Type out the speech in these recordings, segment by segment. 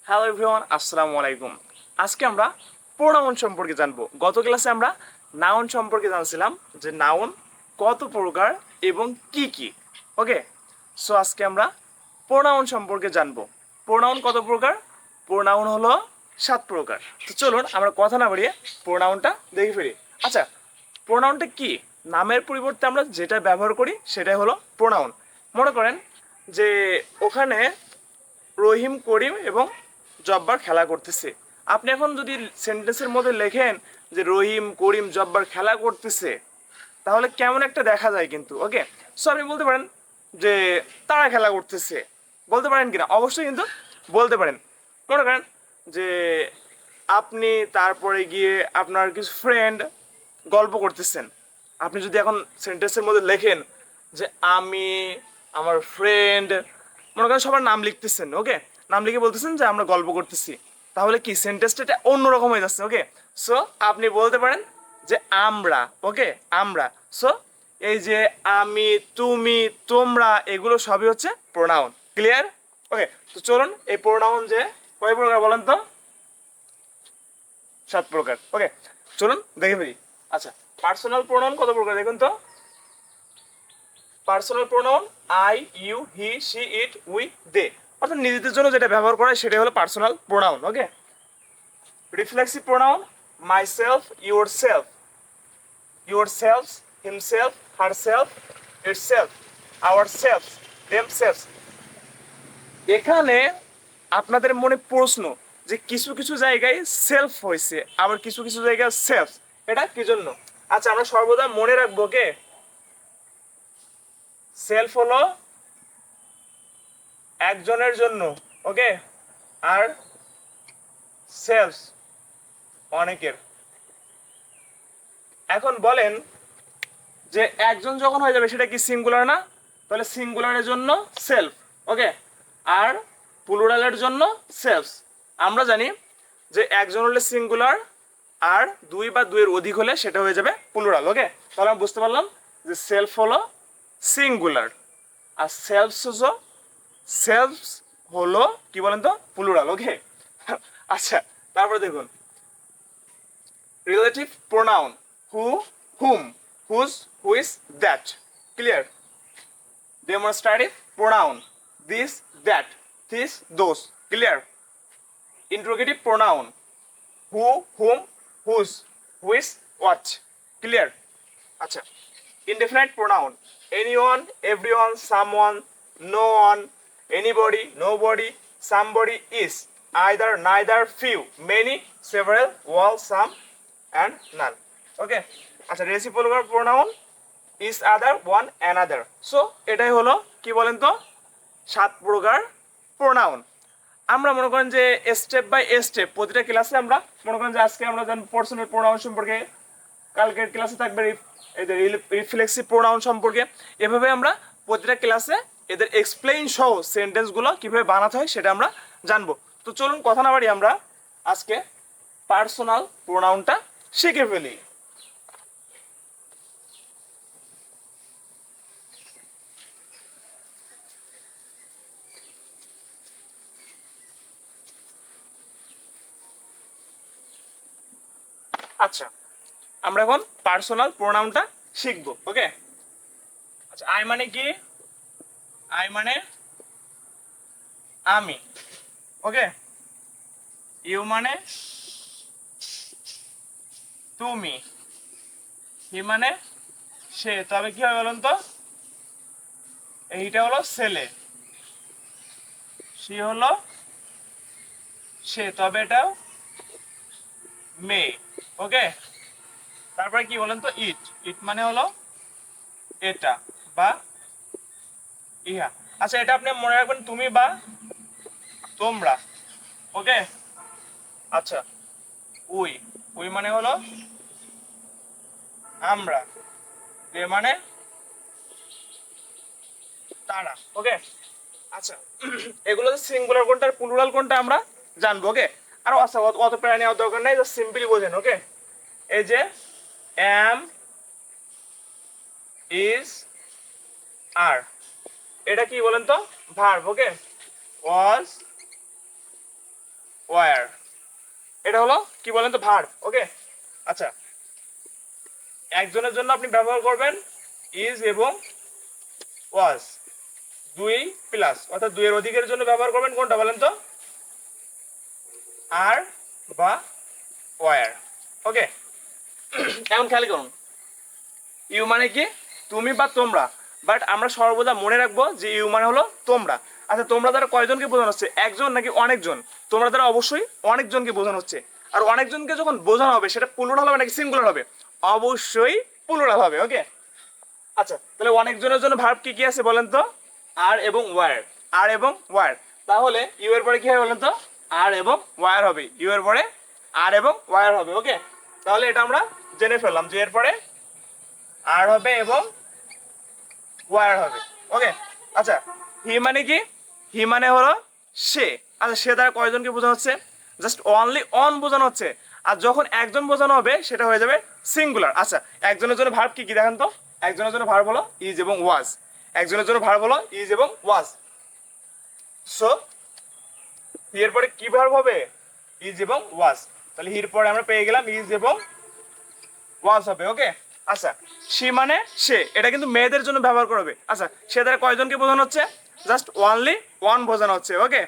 Hello everyone, আসসালামু আলাইকুম। আজকে আমরা প্রোনাউন সম্পর্কে জানবো। গত ক্লাসে আমরা নাউন সম্পর্কে জানছিলাম যে নাউন কত প্রকার এবং কি কি। ওকে, সো আজকে আমরা প্রোনাউন সম্পর্কে জানবো। প্রোনাউন কত প্রকার? প্রোনাউন হলো 7 প্রকার। তো চলুন আমরা কথা না বাড়িয়ে প্রোনাউনটা দেখে ফেলি। আচ্ছা, প্রোনাউনটা কি? নামের পরিবর্তে আমরা যেটা ব্যবহার করি সেটাই হলো প্রোনাউন। মনে করেন যে ওখানে রহিম, করিম এবং জব্বার খেলা করতেছে। আপনি এখন যদি সেন্টেন্সের মধ্যে লেখেন যে রহিম, করিম, জব্বার খেলা করতেছে, তাহলে কেমন একটা দেখা যায় কিন্তু। ওকে, সো আপনি বলতে পারেন যে তারা খেলা করতেছে, বলতে পারেন কিনা? অবশ্যই কিন্তু বলতে পারেন। মনে করেন যে আপনি তারপরে গিয়ে আপনার কিছু ফ্রেন্ড গল্প করতেছেন। আপনি যদি এখন সেন্টেন্সের মধ্যে লেখেন যে আমি, আমার ফ্রেন্ড, মনে করেন সবার নাম লিখতেছেন। ওকে, নাম লিখে বলতেছেন যে আমরা গল্প করতেছি, তাহলে কি সেন্টেন্সটা এটা অন্যরকম হয়ে যাচ্ছে। ওকে, সো আপনি বলতে পারেন যে আমরা। ওকে, আমরা। সো এই যে আমি, তুমি, তোমরা, এগুলো সবই হচ্ছে প্রোনাউন। ক্লিয়ার? ওকে, তো চলুন এই প্রোনাউন যে কয় প্রকার বলেন তো? 7 প্রকার। ওকে, চলুন দেখে ফেলি। আচ্ছা, পার্সোনাল প্রোনাউন কত প্রকার দেখুন তো। Personal pronoun I, you, he, she, it, we, they, অর্থাৎ নিজেদের জন্য যেটা ব্যবহার করা হয় সেটাই হলো personal pronoun. Okay, reflexive pronoun myself, yourself, yourselves, himself, herself, itself, ourselves, themselves. এখানে আপনাদের মনে প্রশ্ন যে কিছু কিছু জায়গায় সেলফ হয়েছে, আবার কিছু কিছু জায়গায় সেলফ, এটা কি জন্য? আচ্ছা, আমরা সর্বদা মনে রাখবো কে সেলফ হলো একজনের জন্য। ওকে, আর সেলফ অনেকের। এখন বলেন যে একজন যখন হয়ে যাবে সেটা কি সিঙ্গুলার না? তাহলে সিঙ্গুলারের জন্য সেলফ। ওকে, আর প্লুরালের জন্য সেলফস। আমরা জানি যে একজন হলে সিঙ্গুলার, আর দুই বা দুইয়ের অধিক হলে সেটা হয়ে যাবে প্লুরাল। ওকে, তাহলে আমরা বুঝতে পারলাম যে সেলফ হলো সিঙ্গুলার, আর সেলফস হলো কি বলেন তো? প্লুরাল। ওকে, আচ্ছা, তারপরে দেখুন relative pronoun who, whom, whose, which, that. Clear? Demonstrative pronoun this, that, this, those. Clear? Interrogative pronoun who, whom, whose, which, what. Clear? আচ্ছা, indefinite pronoun anyone, everyone, someone, no one, anybody, nobody, somebody, is, either, neither, few, many, several, all, some, and none. Okay, আচ্ছা, reciprocal pronoun is, other, one, another. So এটাই হলো কি বলেন তো 7 প্রকার pronoun. আমরা মনে করেন যে স্টেপ বাই স্টেপ প্রতিটা ক্লাসে আমরা মনে করেন যে আজকে আমরা জানবো পার্সোনাল প্রোনাউন সম্পর্কে, কালকের ক্লাসে থাকবে এদের রিফ্লেক্সিভ প্রোনাউন সম্পর্কে। এভাবে আমরা প্রতিটা ক্লাসে এদের এক্সপ্লেইন সহ সেন্টেন্সগুলো কিভাবে বানাতে হয় সেটা আমরা জানবো। তো চলুন কথা না বাড়ি আমরা আজকে পার্সোনাল প্রোনাউনটা শিখে ফেলি। আচ্ছা, আমরা এখন পার্সোনাল প্রোনাউনটা শিখবো। ওকে, আচ্ছা, আই মানে কি? আই মানে আমি। ওকে, ইউ মানে তুমি, হি মানে সে, তবে কি হবে বলুন তো? এইটা হলো ছেলে, সি হলো সে, তবে এটাও মেয়ে। ওকে, তারপরে কি বলেন তো? ইট, ইট মানে হলো এটা বা ইহা। আচ্ছা, এটা আপনি মনে রাখবেন তুমি বা তোমরা। ওকে, আচ্ছা, উই, উই মানে হলো আমরা, দে মানে তারা। ওকে, আচ্ছা, এগুলো সিঙ্গুলার কোনটা আর প্লুরাল কোনটা আমরা জানবো। ওকে, আর আচ্ছা, অত প্রায় নেওয়ার দরকার নেই, জাস্ট সিম্পলি বোঝেন। ওকে, এই যে এম, ইজ, আর, এটা কি বলেন তো? ভার্ব। ওকে, ওয়াজ, ওয়ার। এটা হলো কি বলেন তো ভার্ব। ওকে, আচ্ছা একজনের জন্য আপনি ব্যবহার করবেন ইজ এবং ওয়াজ, দুই প্লাস অর্থাৎ দুইয়ের অধিকের জন্য ব্যবহার করবেন কোনটা বলেন তো, আর বা ওয়ার। ওকে, এখন খেয়াল করুন, ইউ মানে কি তুমি বা তোমরা, বাট আমরা সর্বদা মনে রাখবো যে ইউ মানে হলো তোমরা। আচ্ছা তোমরা দ্বারা কয়জনকে বোঝানো হচ্ছে, একজন নাকি অনেকজন? তোমরা দ্বারা অবশ্যই অনেকজনকে বোঝানো হচ্ছে। আর অনেকজনকে যখন বোঝানো হবে সেটা প্লুরাল হবে নাকি সিঙ্গুলার হবে? অবশ্যই প্লুরাল হবে। ওকে, আচ্ছা তাহলে অনেকজনের জন্য ভার্ব কি কি আছে বলেন তো, আর এবং ওয়ার, আর এবং ওয়ার। তাহলে ইউ এর পরে কি হবে বলেন তো, আর এবং ওয়ার হবে, ইউ এর পরে আর এবং ওয়ার হবে। ওকে, তাহলে এটা আমরা জেনে ফেললাম যে এর পরে আর হবে এবং ওয়ার হবে। ওকে, আচ্ছা হি মানে কি, হি মানে হলো সে। আচ্ছা সে দ্বারা কয়জনকে বোঝানো হচ্ছে, জাস্ট অনলি অন বোঝানো হচ্ছে। আর যখন একজন বোঝানো হবে সেটা হয়ে যাবে সিঙ্গুলার। আচ্ছা একজনের জন্য ভার্ব কি কি দেখেন তো, একজনের জন্য ভার্ব হলো ইজ এবং ওয়াজ, একজনের জন্য ভার্ব হলো ইজ এবং ওয়াজ। সো এর পরে কি ভার্ব হবে, ইজ এবং ওয়াজ। তাহলে হির পরে আমরা পেয়ে গেলাম ইজ এবং ওয়াজ হবে। ওকে, আচ্ছা সি মানে সে, এটা কিন্তু মেয়েদের জন্য ব্যবহার করবে। আচ্ছা সে দ্বারা কয়জনকে বোঝানো হচ্ছে, জাস্ট অনলি ওয়ান বোঝানো হচ্ছে। ওকে,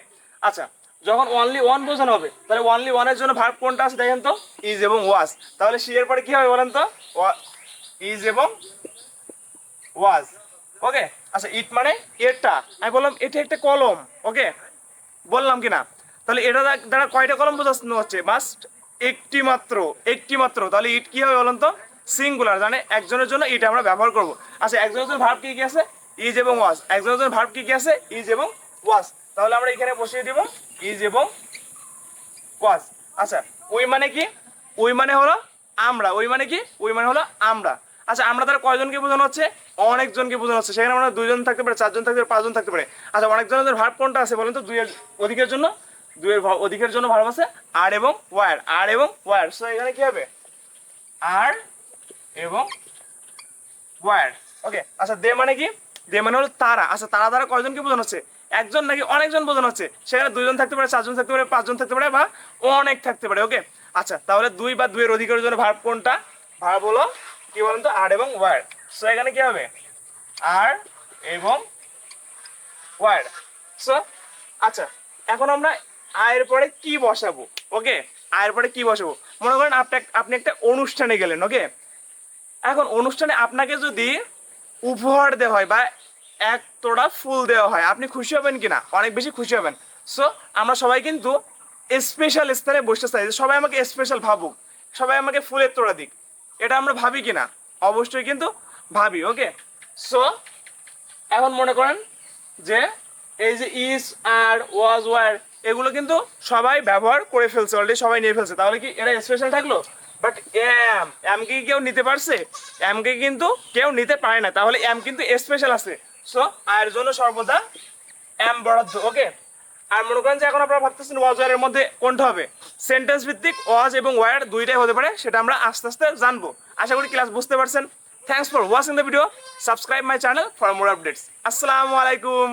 আচ্ছা যখন অনলি ওয়ান বোঝানো হবে তাহলে অনলি ওয়ানের জন্য ভার্ব কোনটা আছে দেখেন তো, ইজ এবং ওয়াজ। তাহলে সি এর পরে কি হবে বলেন তো, ইজ এবং ওয়াজ। ওকে, আচ্ছা ইট মানে এটা, আমি বললাম এটা একটা কলম। ওকে, বললাম কি না? তাহলে এটা দ্বারা কয়টা কলম বোঝানো হচ্ছে, মাস্ট একটি মাত্র, একটি মাত্র। তাহলে ইট কি হবে বলেন তো, সিঙ্গুলার, মানে একজনের জন্য ইট আমরা ব্যবহার করব। আচ্ছা একজনের জন্য ভার্ব কি কি আছে, ইজ এবং ওয়াজ। একজনের জন্য ভার্ব কি কি আছে, ইজ এবং ওয়াজ। তাহলে আমরা এখানে বসিয়ে দিব ইজ এবং ওয়াজ। আচ্ছা ওই মানে কি, ওই মানে হলো আমরা, ওই মানে কি, ওই মানে হলো আমরা। আচ্ছা আমরা দ্বারা কয়জনকে বোঝানো হচ্ছে, অনেকজনকে বোঝানো হচ্ছে। সেখানে আমরা দুইজন থাকতে পারে, চারজন থাকতে পারে, পাঁচজন থাকতে পারে। আচ্ছা অনেকজনের ভার্ব কোনটা আছে বলেন তো, দুইয়ের অধিকের জন্য, দুইয়ের অধিকের জন্য ভার্ব আছে আর এবং ওয়ার, আর এবং ওয়ার। সো এখানে কি হবে, আর এবং ওয়ার। ওকে, আচ্ছা দে মানে কি, দে মানে হলো তারা। আচ্ছা তারা দ্বারা কয়জনকে বোঝানো হচ্ছে, একজন নাকি অনেকজন বোঝানো হচ্ছে? সেখানে দুইজন থাকতে পারে, চারজন থাকতে পারে, পাঁচজন থাকতে পারে, বা অনেক থাকতে পারে। ওকে, আচ্ছা তাহলে দুই বা দুইয়ের অধিকের জন্য ভার্ব কোনটা, ভার্ব হলো কি বলেন তো, আর এবং ওয়ার। সো এখানে কি হবে, আর এবং ওয়ার। সো আচ্ছা এখন আমরা আয়ের পরে কি বসাবো। ওকে, আয়ের পরে কি বসাবো, মনে করেন আপনি একটা অনুষ্ঠানে গেলেন। ওকে, এখন অনুষ্ঠানে আপনাকে যদি উপহার দেওয়া হয় বা এক তোড়া ফুল দেওয়া হয়, আপনি খুশি হবেন কিনা? অনেক বেশি খুশি হবেন। সো আমরা সবাই কিন্তু স্পেশাল স্থানে বসতে চাই, যে সবাই আমাকে স্পেশাল ভাবুক, সবাই আমাকে ফুলের তোড়া দিক। এটা আমরা ভাবি কিনা? অবশ্যই কিন্তু ভাবি। ওকে, সো এখন মনে করেন যে এই যে ইজ আর ওয়াজ ওয়ার এগুলো কিন্তু সবাই ব্যবহার করে ফেলছে, অলরেডি সবাই নিয়ে ফেলছে। তাহলে কি এটা স্পেশাল থাকলো? বাট এম কে কেউ নিতে পারছে? এম কে কিন্তু কেউ নিতে পারে না। তাহলে এম কিন্তু স্পেশাল আছে। সো আয়ের জন্য সর্বদা এম বরাদ্দ। ওকে, আর মনে করেন যে এখন আপনারা ভাবতেছেন ওয়াজ ওয়ার এর মধ্যে কোনটা হবে, সেন্টেন্স ভিত্তিক ওয়াজ এবং ওয়ার দুইটাই হতে পারে, সেটা আমরা আস্তে আস্তে জানবো। আশা করি ক্লাস বুঝতে পারছেন। Thanks for watching the video, subscribe my channel for more updates. আসসালামু আলাইকুম।